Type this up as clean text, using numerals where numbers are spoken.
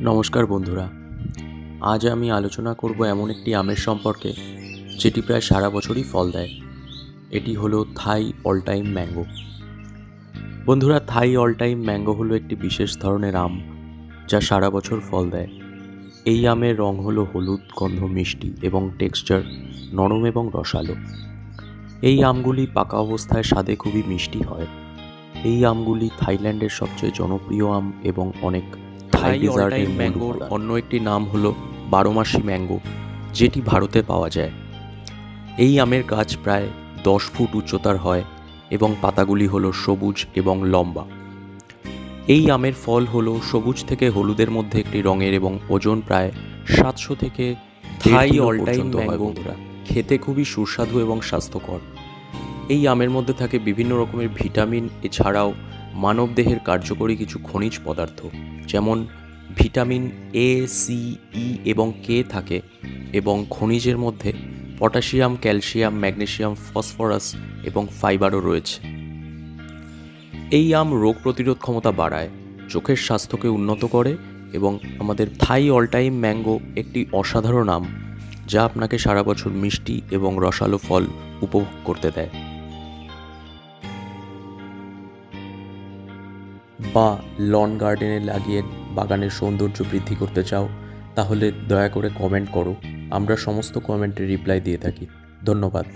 নমস্কার বন্ধুরা, আজ আমি আলোচনা করব এমন একটি আমের সম্পর্কে যেটি প্রায় সারা বছরই ফল দেয়। এটি হলো থাই অল টাইম ম্যাঙ্গো। বন্ধুরা, থাই অল টাইম ম্যাঙ্গো হলো একটি বিশেষ ধরনের আম যা সারা বছর ফল দেয়। এই আমের রং হলো হলুদ, গন্ধ মিষ্টি এবং টেক্সচার নরম এবং রসালো। এই আমগুলি পাকা অবস্থায় স্বাদে খুবই মিষ্টি হয়। এই আমগুলি থাইল্যান্ডের সবচেয়ে জনপ্রিয় আম এবং অনেক থাই ডেজার্টের ম্যাঙ্গোর অন্য একটি নাম হলো বারোমাসি ম্যাঙ্গো, যেটি ভারতে পাওয়া যায়। এই আমের গাছ প্রায় 10 ফুট উচ্চতার হয় এবং পাতাগুলি হলো সবুজ এবং লম্বা। এই আমের ফল হলো সবুজ থেকে হলুদের মধ্যে একটি রঙের এবং ওজন প্রায় 700 থেকে থাই অল টাইম ম্যাঙ্গো খেতে খুবই সুস্বাদু এবং স্বাস্থ্যকর। এই আমের মধ্যে থাকে বিভিন্ন রকমের ভিটামিন, এছাড়াও মানবদেহের কার্যকরী কিছু খনিজ পদার্থ যেমন ভিটামিন এ, সি, ই এবং কে থাকে এবং খনিজের মধ্যে পটাশিয়াম, ক্যালসিয়াম, ম্যাগনেসিয়াম, ফসফরাস এবং ফাইবারও রয়েছে। এই আম রোগ প্রতিরোধ ক্ষমতা বাড়ায়, চোখের স্বাস্থ্যকে উন্নত করে এবং আমাদের থাই অল টাইম ম্যাঙ্গো একটি অসাধারণ আম যা আপনাকে সারা বছর মিষ্টি এবং রসালো ফল উপভোগ করতে দেয়। বা লন গার্ডেনে লাগিয়ে বাগানের সৌন্দর্য বৃদ্ধি করতে চাও, তাহলে দয়া করে কমেন্ট করো। আমরা সমস্ত কমেন্টের রিপ্লাই দিয়ে থাকি। ধন্যবাদ।